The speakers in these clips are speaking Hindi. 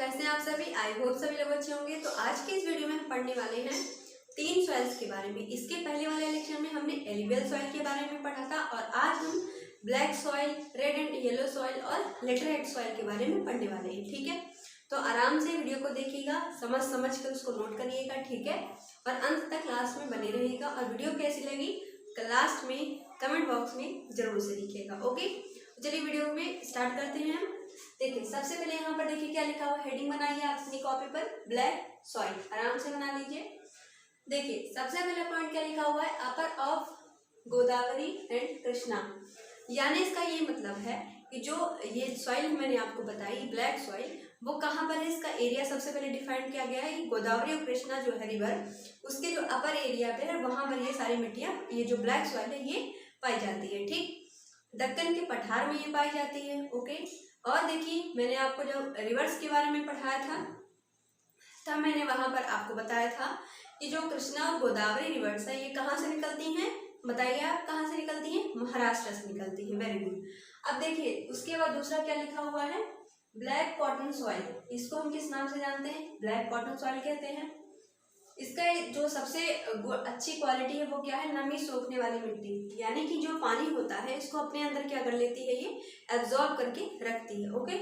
कैसे हैं आप सभी। आई होप सभी लोग अच्छे होंगे। तो आज के इस वीडियो में हम पढ़ने वाले हैं 3 सॉइल्स के बारे में। इसके पहले वाले लेक्चर में हमने एलुवियल सॉइल के बारे में पढ़ा था और आज हम black soil, red and yellow soil और लेटराइट सॉइल के बारे में पढ़ने वाले हैं। ठीक है, तो आराम से वीडियो को देखिएगा, समझ कर उसको नोट करिएगा। ठीक है, और अंत तक क्लास में बने रहिएगा और वीडियो कैसी लगी लास्ट में कमेंट बॉक्स में जरूर से लिखिएगा। ओके, चलिए वीडियो में स्टार्ट करते हैं हम। देखिए सबसे पहले यहाँ पर देखिए क्या लिखा हुआ, हेडिंग बनाइए आप अपनी कॉपी पर, ब्लैक सॉइल, आराम से बना लीजिए। देखिए सबसे पहला पॉइंट क्या लिखा हुआ है, अपर ऑफ गोदावरी एंड कृष्णा। यानी इसका ये मतलब है कि जो ये सॉइल मैंने आपको बताई ब्लैक सॉइल, वो कहाँ पर है, इसका एरिया सबसे पहले डिफाइन किया गया है। गोदावरी और कृष्णा जो है रिवर, उसके जो अपर एरिया पे है वहां पर ये सारी मिट्टियां, ये जो ब्लैक सॉइल है ये पाई जाती है। ठीक, दक्कन के पठार में ये पाई जाती है। ओके, और देखिए मैंने आपको जब रिवर्स के बारे में पढ़ाया था तब मैंने वहां पर आपको बताया था कि जो कृष्णा और गोदावरी रिवर्स है ये कहाँ से निकलती हैं, बताइए आप कहाँ से निकलती हैं, महाराष्ट्र से निकलती है। Very good. अब देखिए उसके बाद दूसरा क्या लिखा हुआ है, ब्लैक कॉटन सॉइल। इसको हम किस नाम से जानते हैं, ब्लैक कॉटन सॉइल कहते हैं। इसका जो सबसे अच्छी क्वालिटी है वो क्या है, नमी सोखने वाली मिट्टी, यानी कि जो पानी होता है इसको अपने अंदर क्या कर लेती है, ये एब्जॉर्ब करके रखती है। ओके,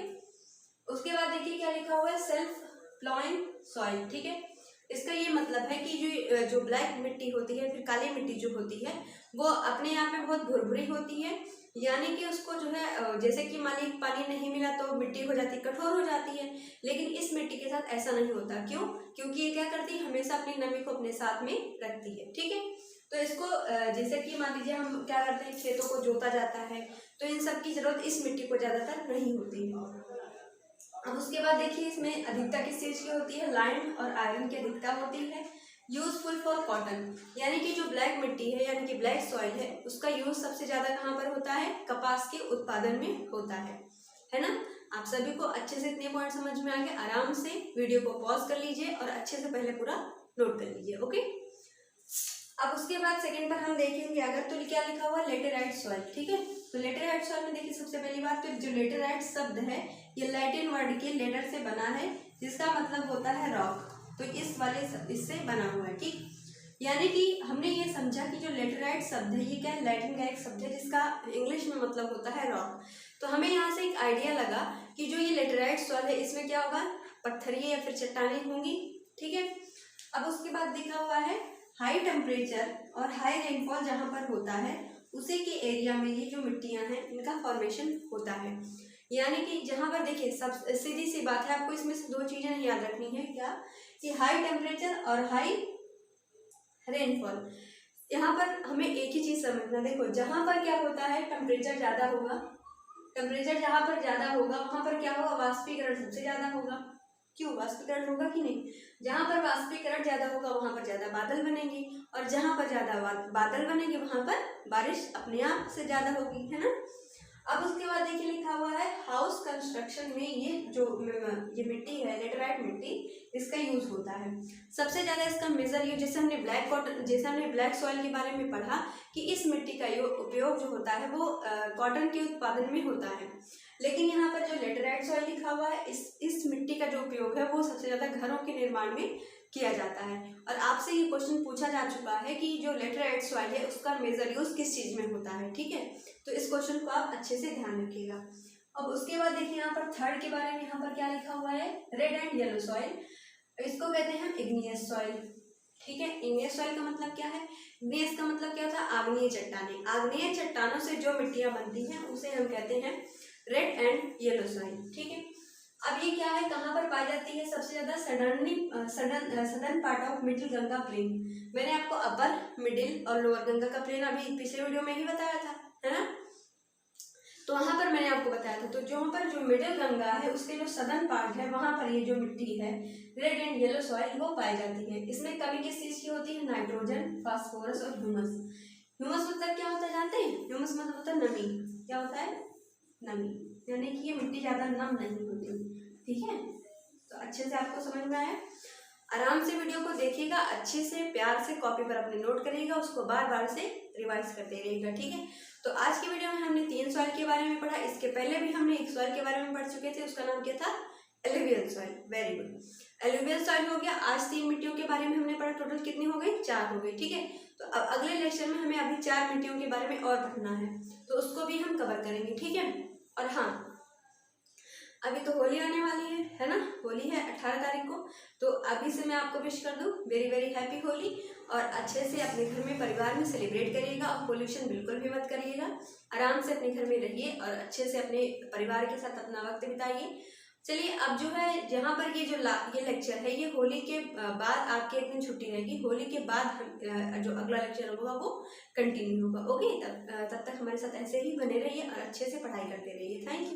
उसके बाद देखिए क्या लिखा हुआ है, सेल्फ प्लॉइंग सॉइल। ठीक है, इसका ये मतलब है कि जो ब्लैक मिट्टी होती है, फिर काली मिट्टी जो होती है वो अपने आप में बहुत भुरभुरी होती है, यानी कि उसको जो है जैसे कि मान ली पानी नहीं मिला तो मिट्टी हो जाती, कठोर हो जाती है। लेकिन इस मिट्टी के साथ ऐसा नहीं होता। क्यों? क्योंकि ये क्या करती है, हमेशा अपनी नमी को अपने साथ में रखती है। ठीक है, तो इसको जैसे कि मान लीजिए हम क्या करते हैं, खेतों को जोता जाता है तो इन सब की जरूरत इस मिट्टी को ज्यादातर नहीं होती है। अब उसके बाद देखिए इसमें अधिकता किस चीज की होती है, लाइम और आयरन की अधिकता होती है। यूजफुल फॉर कॉटन, यानी कि जो ब्लैक मिट्टी है यानी कि ब्लैक सॉइल है उसका यूज सबसे ज्यादा कहाँ पर होता है, कपास के उत्पादन में होता है ना। आप सभी को अच्छे से इतने पॉइंट समझ में आ गए। आराम से वीडियो को पॉज कर लीजिए और अच्छे से पहले पूरा नोट कर लीजिए। ओके, अब उसके बाद सेकंड पर हम देखेंगे अगर, तो क्या लिखा हुआ, लेटेराइट सॉइल। ठीक है, तो लेटेराइट सॉइल में देखिए सबसे पहली बात तो जो लेटेराइट शब्द है ये लैटिन वर्ड के लेटर से बना है जिसका मतलब होता है रॉक। तो इस वाले इससे बना हुआ है। ठीक, यानी कि हमने ये समझा कि जो लेटेराइट शब्द है ये क्या है, लैटिन का एक शब्द है जिसका इंग्लिश में मतलब होता है रॉक। तो हमें यहाँ से एक आइडिया लगा कि जो ये लेटेराइट सॉइल है इसमें क्या होगा, पत्थरिए या फिर चट्टानें होंगी। ठीक है, अब उसके बाद लिखा हुआ है हाई टेम्परेचर और हाई रेनफॉल जहाँ पर होता है उसी के एरिया में ये जो मिट्टियाँ हैं इनका फॉर्मेशन होता है। यानी कि जहाँ पर देखिए सब सीधी सी बात है, आपको इसमें से दो चीजें याद रखनी है, क्या कि हाई टेम्परेचर और हाई रेनफॉल। यहाँ पर हमें एक ही चीज समझना, देखो जहाँ पर क्या होता है टेम्परेचर ज्यादा होगा, टेम्परेचर जहाँ पर ज्यादा होगा वहां पर क्या होगा, वाष्पीकरण सबसे ज्यादा होगा। क्यों, वाष्पीकरण होगा कि नहीं, जहाँ पर वाष्पीकरण ज्यादा होगा वहां पर ज्यादा बादल बनेंगे और जहाँ पर ज्यादा बादल बनेंगे वहां पर बारिश अपने आप से ज्यादा होगी, है ना। अब उसके बाद देखिए लिखा हुआ है हाउस कंस्ट्रक्शन में ये जो ये मिट्टी है लेटेराइट मिट्टी, इसका यूज होता है सबसे ज्यादा। इसका मेजर यूज, जैसे हमने ब्लैक सॉइल के बारे में पढ़ा कि इस मिट्टी का उपयोग जो होता है वो कॉटन के उत्पादन में होता है। लेकिन यहाँ पर जो लेटेराइट सॉइल लिखा हुआ है इस मिट्टी का जो उपयोग है वो सबसे ज्यादा घरों के निर्माण में किया जाता है। और आपसे ये क्वेश्चन पूछा जा चुका है कि जो लेटेराइट सॉइल है उसका मेजर यूज किस चीज में होता है। ठीक है, तो इस क्वेश्चन को आप अच्छे से ध्यान रखिएगा। अब उसके बाद देखिए यहाँ पर थर्ड के बारे में यहाँ पर क्या लिखा हुआ है, रेड एंड येलो सॉइल। इसको कहते हैं इग्नियस सॉइल। ठीक है, इग्नियस सॉइल का मतलब क्या है, इग्नियस का मतलब क्या होता है, आग्नेय चट्टानें। आग्नेय चट्टानों से जो मिट्टियां बनती हैं उसे हम कहते हैं रेड एंड येलो सॉइल। ठीक है, अब ये क्या है, कहाँ पर पाई जाती है, सबसे ज्यादा southern part of middle Ganga plain. मैंने आपको अपर, मिडिल और लोअर गंगा का प्लेन अभी पिछले वीडियो में ही बताया था, है ना। तो वहां पर मैंने आपको बताया था, तो जहाँ पर जो मिडिल गंगा है उसके जो सदर्न पार्ट है वहां पर ये जो मिट्टी है रेड एंड येलो सॉइल वो पाई जाती है। इसमें कमी किस चीज की होती है, नाइट्रोजन, फास्फोरस और ह्यूमस। ह्यूमस मतलब क्या होता है जानते हैं, ह्यूमस मतलब होता है नमी। क्या होता है, नमी, यानी कि ये मिट्टी ज्यादा नम नहीं होती। ठीक है, तो अच्छे से आपको समझ में आया। आराम से वीडियो को देखिएगा, अच्छे से प्यार से कॉपी पर अपने नोट करिएगा, उसको बार बार से रिवाइज करते रहिएगा। ठीक है, तो आज की वीडियो में हमने 3 सॉइल के बारे में पढ़ा। इसके पहले भी हमने एक सॉइल के बारे में पढ़ चुके थे, उसका नाम क्या था, alluvial soil, very good. Alluvial soil हो गया। आज 3 मिट्टियों के बारे में हमने पढ़ा, टोटल कितनी हो गई? 4 हो गई, ठीक है। तो अब अगले लेक्चर में हमें अभी 4 मिट्टियों के बारे में और पढ़ना है, तो उसको भी हम कवर करेंगे, ठीक है। और हाँ, अभी तो होली आने वाली है ना, होली है 18 तारीख को, तो अभी से मैं आपको विश कर दूं वेरी वेरी हैप्पी होली। और अच्छे से अपने घर में परिवार में सेलिब्रेट करिएगा और पोल्यूशन बिल्कुल भी मत करिएगा। आराम से अपने घर में रहिए और अच्छे से अपने परिवार के साथ अपना वक्त बिताइए। चलिए, अब जो है जहाँ पर ये ये लेक्चर है, ये होली के बाद आपके एक दिन छुट्टी रहेगी। होली के बाद हम जो अगला लेक्चर होगा वो कंटिन्यू होगा। ओके, तब तक हमारे साथ ऐसे ही बने रहिए और अच्छे से पढ़ाई करते रहिए। Thank you.